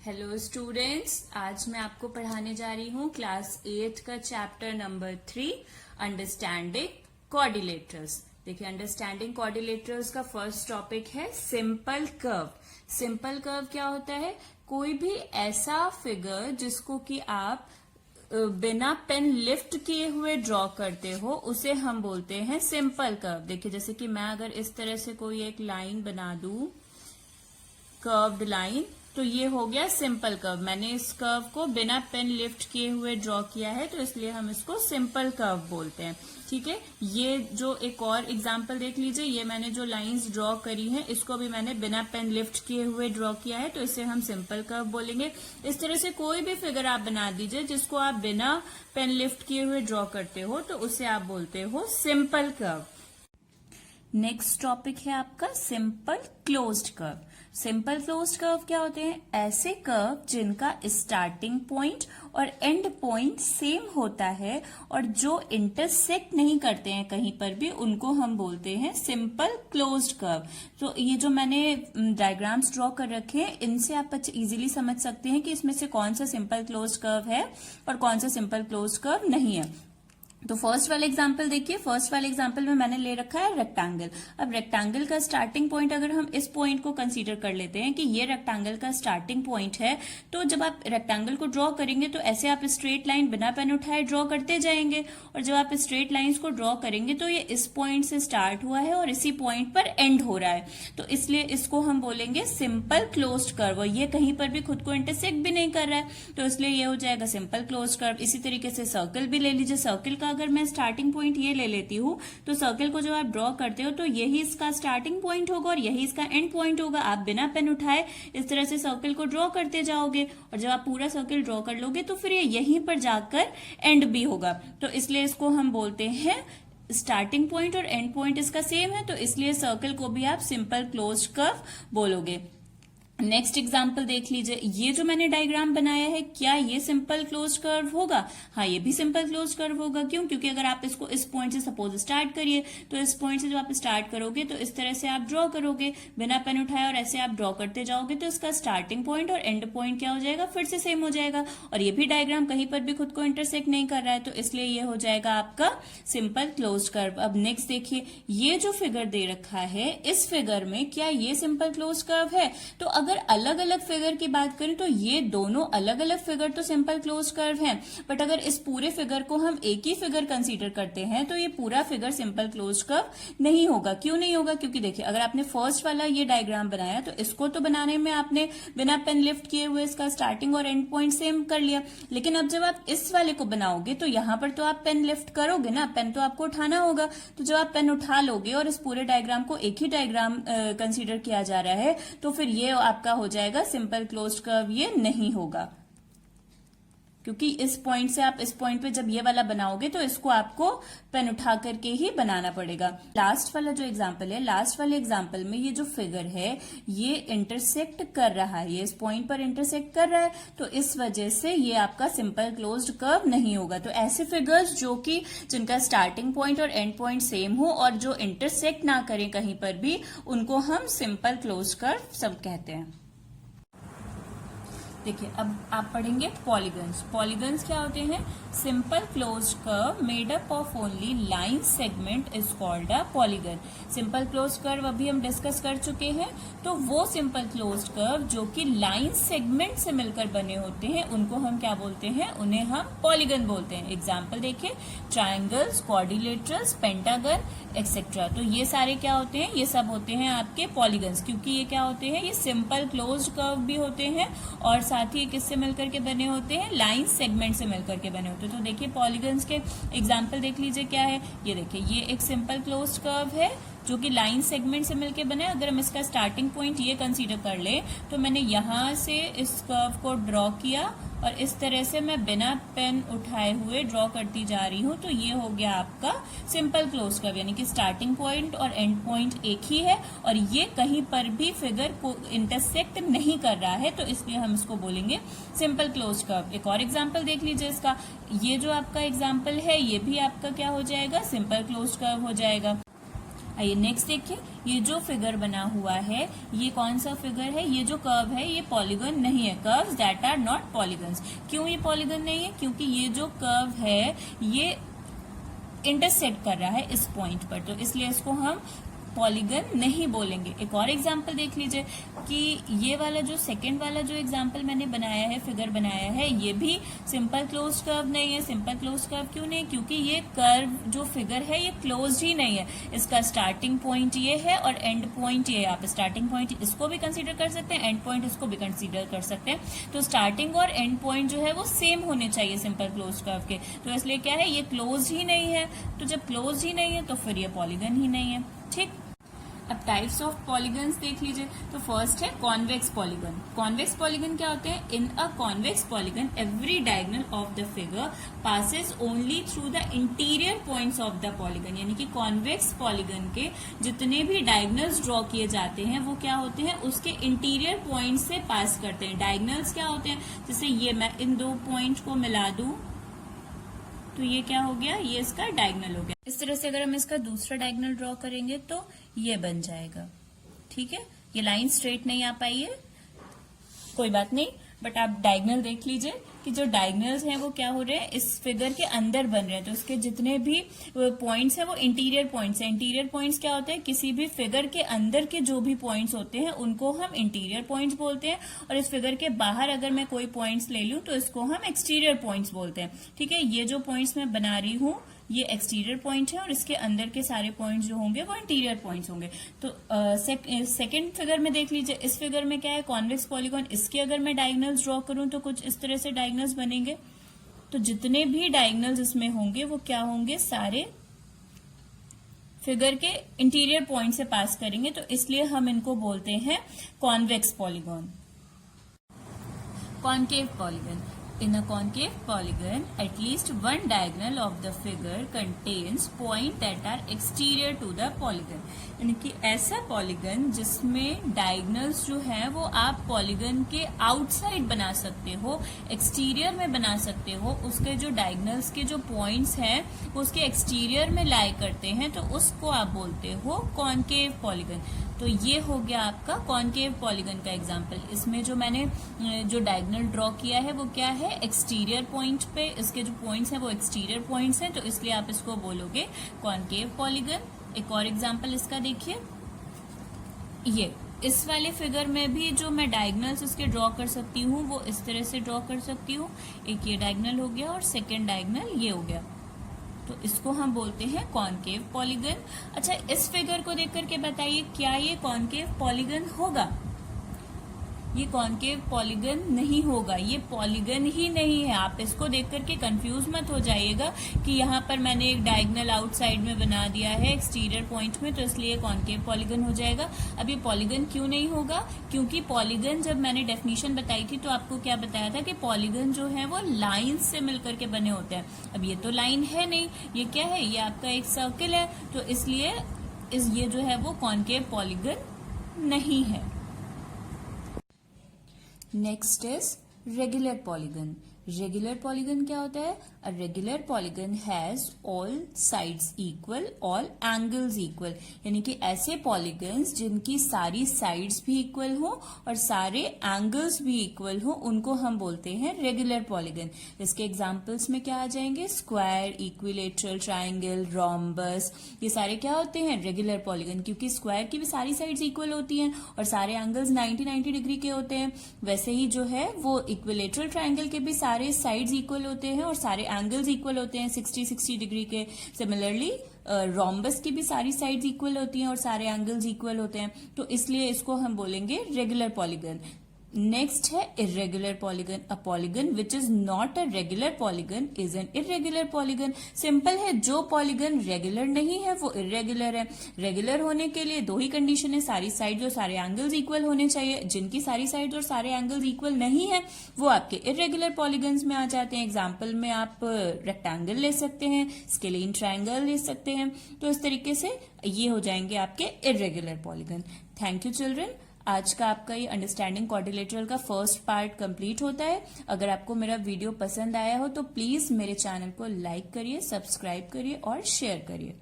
Hello students, आज मैं आपको पढ़ाने जा रही हूँ क्लास 8 का चैप्टर नंबर 3 अंडरस्टैंडिंग क्वाड्रिलेटरल्स। देखिए, अंडरस्टैंडिंग क्वाड्रिलेटरल्स का फर्स्ट टॉपिक है सिंपल कर्व। सिंपल कर्व क्या होता है? कोई भी ऐसा फिगर जिसको कि आप बिना पेन लिफ्ट किए हुए ड्रॉ करते हो उसे हम बोलते हैं सिंपल कर्व। देखिए, जैसे कि मैं अगर इस तरह से कोई एक लाइन बना दूं, कर्व्ड लाइन, तो ये हो गया सिंपल कर्व। मैंने इस कर्व को बिना पेन लिफ्ट किए हुए ड्रॉ किया है, तो इसलिए हम इसको सिंपल कर्व बोलते हैं। ठीक है, ये जो एक और एग्जांपल देख लीजिए, ये मैंने जो लाइंस ड्रॉ करी हैं इसको भी मैंने बिना पेन लिफ्ट किए हुए ड्रॉ किया है, तो इसे हम सिंपल कर्व बोलेंगे। इस तरह से कोई भी फिगर आप बना दीजिए जिसको आप बिना पेन लिफ्ट किए हुए ड्रॉ करते हो, तो उसे आप बोलते हो सिंपल कर्व। नेक्स्ट टॉपिक है आपका simple closed curve. Simple closed curve क्या होते हैं? ऐसे कर्व जिनका स्टार्टिंग पॉइंट और एंड पॉइंट सेम होता है और जो इंटरसेक्ट नहीं करते हैं कहीं पर भी, उनको हम बोलते हैं सिंपल क्लोज्ड कर्व। तो ये जो मैंने डायग्राम्स ड्रॉ कर रखे हैं, इनसे आप इजीली समझ सकते हैं कि इसमें से कौन सा सिंपल क्लोज्ड कर्व है और कौन सा सिंपल क्लोज्ड कर्व नहीं है। तो फर्स्ट वाले एग्जाम्पल देखिए, फर्स्ट वाले एग्जाम्पल में मैंने ले रखा है रेक्टेंगल। अब रेक्टेंगल का स्टार्टिंग पॉइंट अगर हम इस पॉइंट को कंसीडर कर लेते हैं कि ये रेक्टेंगल का स्टार्टिंग पॉइंट है, तो जब आप रेक्टेंगल को ड्रॉ करेंगे तो ऐसे आप स्ट्रेट लाइन बिना पेन उठाए ड्रॉ करते जाएंगे, और जब आप स्ट्रेट लाइंस को ड्रॉ करेंगे तो ये इस पॉइंट से स्टार्ट हुआ है और इसी पॉइंट पर एंड हो रहा है, तो इसलिए इसको हम बोलेंगे सिंपल क्लोज्ड कर्व। ये कहीं पर भी खुद को इंटरसेक्ट भी नहीं कर रहा है, तो इसलिए ये हो जाएगा सिंपल क्लोज्ड कर्व। इसी तरीके से सर्कल भी ले लीजिए। सर्कल का अगर मैं स्टार्टिंग पॉइंट ये ले लेती हूँ, तो सर्कल को जब आप ड्रॉ करते हो तो यही इसका स्टार्टिंग पॉइंट होगा और यही इसका एंड पॉइंट होगा। आप बिना पेन उठाए इस तरह से सर्कल को ड्रॉ करते जाओगे, और जब आप पूरा सर्कल ड्रॉ कर लोगे तो फिर ये यहीं पर जाकर एंड भी होगा, तो इसलिए इसको हम बोलते हैं स्टार्टिंग पॉइंट और एंड पॉइंट इसका सेम है, तो इसलिए सर्कल को भी आप सिंपल क्लोज्ड कर्व बोलोगे। नेक्स्ट एग्जाम्पल देख लीजिए, ये जो मैंने डायग्राम बनाया है, क्या ये सिंपल क्लोज कर्व होगा? हाँ, ये भी सिंपल क्लोज कर्व होगा। क्यों? क्योंकि अगर आप इसको इस पॉइंट से सपोज स्टार्ट करिए, तो इस पॉइंट से जब आप स्टार्ट करोगे तो इस तरह से आप ड्रॉ करोगे बिना पेन उठाए, और ऐसे आप ड्रॉ करते जाओगे तो इसका स्टार्टिंग पॉइंट और एंड पॉइंट क्या हो जाएगा? फिर से सेम हो जाएगा, और ये भी डायग्राम कहीं पर भी खुद को इंटरसेक्ट नहीं कर रहा है, तो इसलिए ये हो जाएगा आपका सिंपल क्लोज कर्व। अब नेक्स्ट देखिए, ये जो फिगर दे रखा है, इस फिगर में क्या ये सिंपल क्लोज कर्व है? तो अगर अलग अलग फिगर की बात करें तो ये दोनों अलग अलग फिगर तो सिंपल क्लोज कर्व हैं, बट अगर इस पूरे फिगर को हम एक ही फिगर कंसीडर करते हैं तो ये पूरा फिगर सिंपल क्लोज कर्व नहीं होगा। क्यों नहीं होगा? क्योंकि देखिए, अगर आपने फर्स्ट वाला ये डायग्राम बनाया तो इसको तो बनाने में आपने बिना पेन लिफ्ट किए हुए इसका स्टार्टिंग और एंड पॉइंट सेम कर लिया, लेकिन अब जब आप इस वाले को बनाओगे तो यहां पर तो आप पेन लिफ्ट करोगे ना, पेन तो आपको उठाना होगा। तो जब आप पेन उठा लोगे और इस पूरे डायग्राम को एक ही डायग्राम कंसीडर किया जा रहा है, तो फिर ये आपका हो जाएगा सिंपल क्लोज्ड कर्व, ये नहीं होगा, क्योंकि इस पॉइंट से आप इस पॉइंट पे जब ये वाला बनाओगे तो इसको आपको पेन उठा करके ही बनाना पड़ेगा। लास्ट वाला जो एग्जांपल है, लास्ट वाले एग्जांपल में ये जो फिगर है ये इंटरसेक्ट कर रहा है, ये इस पॉइंट पर इंटरसेक्ट कर रहा है, तो इस वजह से ये आपका सिंपल क्लोज्ड कर्व नहीं होगा। तो ऐसे फिगर्स जो कि जिनका स्टार्टिंग पॉइंट और एंड पॉइंट सेम हो और जो इंटरसेक्ट ना करें कहीं पर भी, उनको हम सिंपल क्लोज्ड कर्व सब कहते हैं। देखिए, अब आप पढ़ेंगे पॉलीगन्स। पॉलीगन्स क्या होते हैं? Simple closed curve made up of only line segment is called a polygon. Simple closed curve अभी हम डिस्कस कर चुके हैं, तो वो सिंपल क्लोज्ड कर्व जो कि लाइन सेगमेंट से मिलकर बने होते हैं उनको हम क्या बोलते हैं? उन्हें हम पॉलीगन बोलते हैं। एग्जाम्पल देखिए, ट्राइंगल्स, क्वाड्रिलेटरल्स, पेंटागन एक्सेट्रा, तो ये सारे क्या होते हैं? ये सब होते हैं आपके पॉलीगन्स, क्योंकि ये क्या होते हैं? ये सिंपल क्लोज्ड कर्व भी होते हैं और साथ ही किससे मिलकर के बने होते हैं? लाइन सेगमेंट से मिलकर के बने होते हैं। तो देखिए, पॉलीगन्स के एग्जांपल देख लीजिए क्या है। ये देखिए, ये एक सिंपल क्लोज्ड कर्व है जो कि लाइन सेगमेंट से मिलकर बना है। अगर हम इसका स्टार्टिंग पॉइंट ये कंसीडर कर ले, तो मैंने यहां से इस कर्व को ड्रॉ किया और इस तरह से मैं बिना पेन उठाए हुए ड्रॉ करती जा रही हूं, तो ये हो गया आपका सिंपल क्लोज कर्व, यानी कि स्टार्टिंग पॉइंट और एंड पॉइंट एक ही है और ये कहीं पर भी फिगर को इंटरसेक्ट नहीं कर रहा है, तो इसलिए हम इसको बोलेंगे सिंपल क्लोज कर्व। एक और एग्जाम्पल देख लीजिए इसका, ये जो आपका एग्जाम्पल है ये भी आपका क्या हो जाएगा? सिंपल क्लोज कर्व हो जाएगा। आइए नेक्स्ट देखिए, ये जो फिगर बना हुआ है ये कौन सा फिगर है? ये जो कर्व है ये पॉलीगन नहीं है, curves that are not polygons. क्यों ये पॉलीगन नहीं है? क्योंकि ये जो कर्व है ये इंटरसेक्ट कर रहा है इस पॉइंट पर, तो इसलिए इसको हम पॉलीगन नहीं बोलेंगे। एक और एग्जाम्पल देख लीजिए कि ये वाला जो सेकंड वाला जो एग्जाम्पल मैंने बनाया है, फिगर बनाया है, ये भी सिंपल क्लोज कर्व नहीं है। सिंपल क्लोज कर्व क्यों नहीं? क्योंकि ये कर्व जो फिगर है ये क्लोज ही नहीं है। इसका स्टार्टिंग पॉइंट ये है और एंड पॉइंट ये है। आप स्टार्टिंग पॉइंट इसको भी कंसीडर कर सकते हैं, एंड पॉइंट इसको भी कंसीडर कर सकते हैं। तो स्टार्टिंग और एंड पॉइंट जो है वो सेम होने चाहिए सिंपल क्लोज कर्व के, तो इसलिए क्या है, ये क्लोज ही नहीं है। तो जब क्लोज ही नहीं है तो फिर ये पॉलीगन ही नहीं है। ठीक, अब टाइप्स ऑफ पॉलीगन्स देख लीजिए। तो फर्स्ट है कॉन्वेक्स पॉलीगन। कॉन्वेक्स पॉलीगन क्या होते हैं? In a convex polygon every diagonal of the figure passes only through the interior points of the polygon. यानी कि कॉन्वेक्स पॉलीगन के जितने भी डायगोनल्स ड्रॉ किए जाते हैं वो क्या होते हैं? उसके इंटीरियर पॉइंट से पास करते हैं। डायगोनल्स क्या होते हैं? जैसे ये मैं इन दो पॉइंट को मिला दूं तो ये क्या हो गया? ये इसका डायगोनल हो गया। इस तरह से अगर हम इसका दूसरा डायगोनल ड्रॉ करेंगे तो ये बन जाएगा। ठीक है, ये लाइन स्ट्रेट नहीं आ पाई है, कोई बात नहीं, बट आप डायगोनल देख लीजिए कि जो डायगोनल्स हैं वो क्या हो रहे हैं? इस फिगर के अंदर बन रहे हैं। तो इसके जितने भी पॉइंट्स हैं वो इंटीरियर पॉइंट्स हैं। इंटीरियर पॉइंट्स क्या होते हैं? किसी भी फिगर के अंदर के जो भी पॉइंट्स होते हैं उनको हम इंटीरियर पॉइंट्स बोलते हैं, और इस फिगर के बाहर अगर मैं कोई पॉइंट्स ले लूं तो इसको हम एक्सटीरियर पॉइंट्स बोलते हैं। ठीक है, ये जो पॉइंट्स मैं बना रही हूँ ये एक्सटीरियर पॉइंट है और इसके अंदर के सारे पॉइंट्स जो होंगे वो इंटीरियर पॉइंट्स होंगे। तो सेकंड फिगर में देख लीजिए, इस फिगर में क्या है? Convex polygon. इसके अगर मैं डायगोनल्स ड्रॉ करूं तो कुछ इस तरह से डायगोनल्स बनेंगे। तो जितने भी डायगोनल्स इसमें होंगे वो क्या होंगे? सारे फिगर के इंटीरियर पॉइंट से पास करेंगे, तो इसलिए हम इनको बोलते हैं convex polygon. Concave polygon. In a concave polygon, at least one diagonal of the figure contains points that are exterior to the polygon. यानी कि ऐसा पॉलीगन जिसमें डायगोनल्स जो है वो आप पॉलीगन के आउटसाइड बना सकते हो, एक्सटीरियर में बना सकते हो। उसके जो डायगोनल्स के जो पॉइंट्स हैं वो उसके एक्सटीरियर में लाई करते हैं, तो उसको आप बोलते हो कॉन्केव पॉलीगन। तो ये हो गया आपका कॉन्केव पॉलीगन का एग्जाम्पल। इसमें जो मैंने जो डायगोनल ड्रॉ किया है वो क्या है? एक्सटीरियर पॉइंट पे इसके जो पॉइंट्स हैं वो एक्सटीरियर पॉइंट्स हैं, तो इसलिए आप इसको बोलोगे कॉन्केव पॉलीगन। एक और एग्जाम्पल इसका देखिए, ये इस वाले फिगर में भी जो मैं डायगोनल्स इसके ड्रॉ कर सकती हूँ वो इस तरह से ड्रॉ कर सकती हूँ। एक ये डायगोनल हो गया और सेकेंड डायगोनल ये हो गया, तो इसको हम बोलते हैं कॉन्केव पॉलीगन। अच्छा, इस फिगर को देख करके बताइए क्या ये कॉन्केव पॉलीगन होगा? ये कॉन्केव पॉलीगन नहीं होगा, ये पॉलीगन ही नहीं है। आप इसको देख करके कंफ्यूज मत हो जाइएगा कि यहाँ पर मैंने एक डायगोनल आउटसाइड में बना दिया है एक्सटीरियर पॉइंट में, तो इसलिए कॉन्केव पॉलीगन हो जाएगा। अब ये पॉलीगन क्यों नहीं होगा? क्योंकि पॉलीगन जब मैंने डेफिनेशन बताई थी तो आपको क्या बताया था कि पॉलीगन जो है वो लाइन्स से मिलकर के बने होते हैं। अब ये तो लाइन है नहीं, ये क्या है? ये आपका एक सर्किल है, तो इसलिए ये जो है वो कॉन्केव पॉलीगन नहीं है। Next is regular polygon. Regular polygon क्या होता है? A regular polygon has all sides equal, all angles equal. यानी कि ऐसे पॉलीगन्स जिनकी सारी साइड्स भी इक्वल हो और सारे एंगल्स भी इक्वल हो उनको हम बोलते हैं रेगुलर पॉलीगन। इसके एग्जांपल्स में क्या आ जाएंगे? स्क्वायर, इक्विलेटरल, ट्राइंगल, रोम्बस, ये सारे क्या होते हैं? Regular polygon. क्योंकि स्क्वायर की भी सारी साइड्स इक्वल होती हैं और सारे एंगल्स 90 डिग्री के होते हैं, वैसे ही जो है वो इक्विलेटरल ट्राइंगल के भी सारे साइड्स इक्वल होते हैं और सारे एंगल्स इक्वल होते हैं 60 डिग्री के। सिमिलरली रोम्बस की भी सारी साइड्स इक्वल होती हैं और सारे एंगल्स इक्वल होते हैं, तो इसलिए इसको हम बोलेंगे रेगुलर पॉलीगन। नेक्स्ट है irregular polygon. A polygon which is not a regular polygon is an irregular polygon. Simple है, जो पॉलीगन रेगुलर नहीं है वो इरेगुलर है। रेगुलर होने के लिए दो ही कंडीशन है, सारी साइड और सारे एंगल्स इक्वल होने चाहिए। जिनकी सारी साइड और सारे एंगल्स इक्वल नहीं है वो आपके इरेगुलर पॉलीगन्स में आ जाते हैं। एग्जाम्पल में आप रेक्टेंगल ले सकते हैं, स्केलीन ट्राइंगल ले सकते हैं, तो इस तरीके से ये हो जाएंगे आपके irregular polygon. Thank you children. आज का आपका ये अंडरस्टैंडिंग क्वाड्रिलेटरल का फर्स्ट पार्ट कंप्लीट होता है। अगर आपको मेरा वीडियो पसंद आया हो तो प्लीज मेरे चैनल को लाइक करिए, सब्सक्राइब करिए और शेयर करिए।